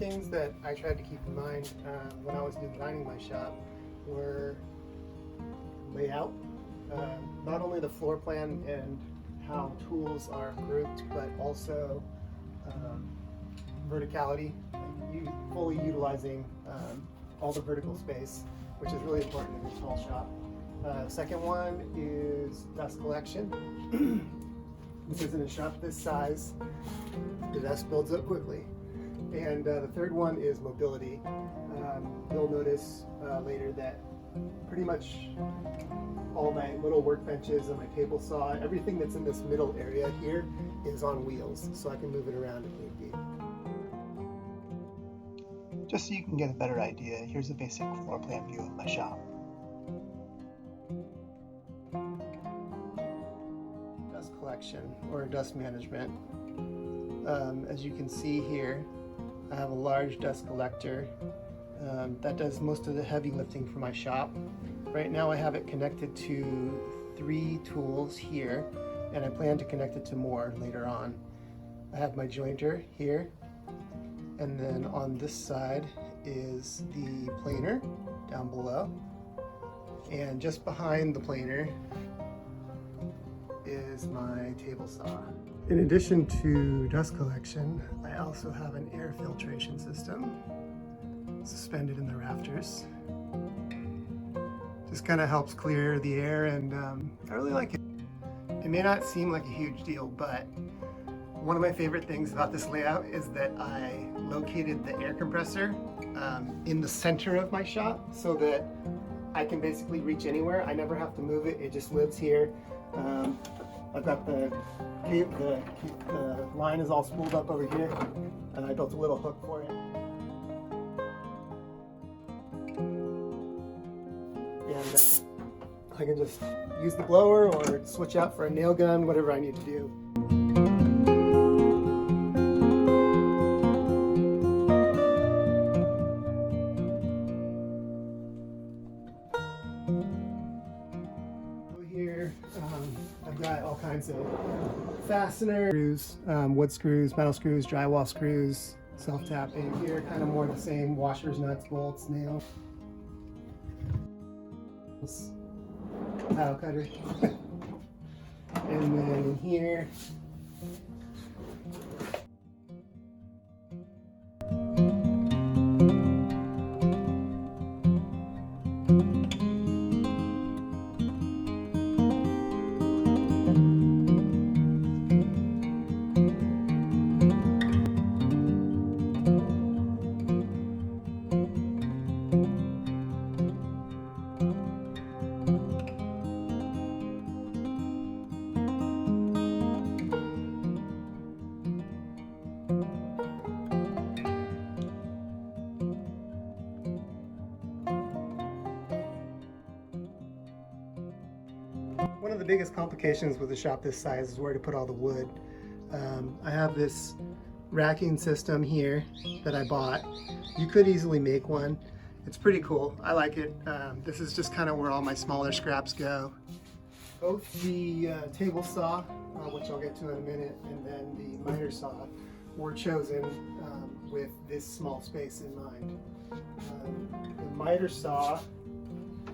things that I tried to keep in mind when I was designing my shop were layout, not only the floor plan and how tools are grouped, but also verticality, like fully utilizing all the vertical space, which is really important in a small shop. Second one is dust collection, because in a shop this size, the dust builds up quickly. And the third one is mobility. You'll notice later that pretty much all my little workbenches and my table saw, everything that's in this middle area here is on wheels, so I can move it around if need be. Just so you can get a better idea, here's a basic floor plan view of my shop. Dust collection or dust management. As you can see here, I have a large dust collector that does most of the heavy lifting for my shop. Right now I have it connected to 3 tools here, and I plan to connect it to more later on. I have my jointer here, and then on this side is the planer down below, and just behind the planer is my table saw. In addition to dust collection, I also have an air filtration system suspended in the rafters. Just kind of helps clear the air, and I really like it. It may not seem like a huge deal, but one of my favorite things about this layout is that I located the air compressor in the center of my shop so that I can basically reach anywhere. I never have to move it, it just lives here. I've got the line is all spooled up over here, and I built a little hook for it. And I can just use the blower or switch out for a nail gun, whatever I need to do. Here, I've got all kinds of fasteners, wood screws, metal screws, drywall screws, self-tapping. Here, kind of more the same, washers, nuts, bolts, nails. Tile cutter. And then in here, one of the biggest complications with a shop this size is where to put all the wood. I have this racking system here that I bought. You could easily make one. It's pretty cool. I like it. This is just kind of where all my smaller scraps go. Both the table saw, which I'll get to in a minute, and then the miter saw were chosen with this small space in mind. The miter saw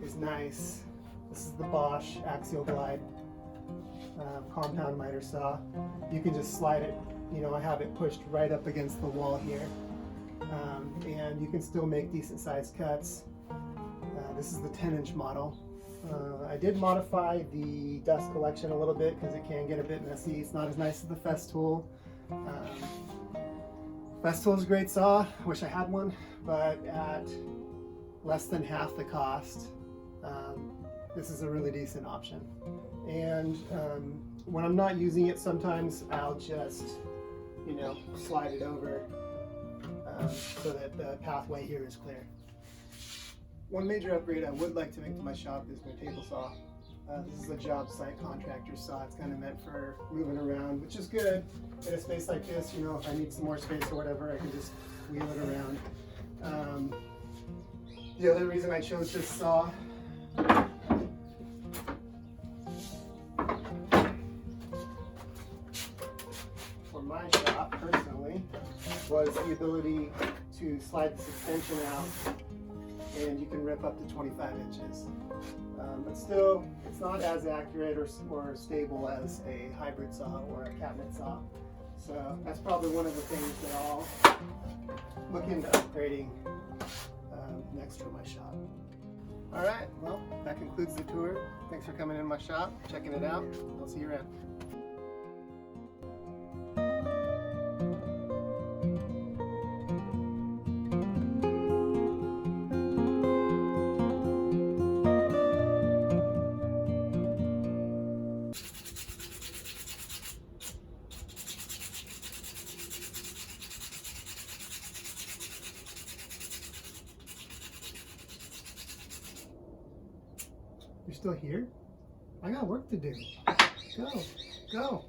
is nice. This is the Bosch Axial Glide compound miter saw. You can just slide it, you know, I have it pushed right up against the wall here. And you can still make decent sized cuts. This is the 10-inch model. I did modify the dust collection a little bit because it can get a bit messy. It's not as nice as the Festool. Festool is a great saw. I wish I had one, but at less than half the cost, this is a really decent option. And when I'm not using it, sometimes I'll just, you know, slide it over so that the pathway here is clear. One major upgrade I would like to make to my shop is my table saw. This is a job site contractor saw. It's kind of meant for moving around, which is good. In a space like this, you know, if I need some more space or whatever, I can just wheel it around. The other reason I chose this saw for my shop personally was the ability to slide the suspension out, and you can rip up to 25 inches. But still, it's not as accurate or stable as a hybrid saw or a cabinet saw. So that's probably one of the things that I'll look into upgrading next for my shop. All right, well, that concludes the tour. Thanks for coming in my shop, checking it out. I'll see you around. You're still here? I got work to do. Go, go.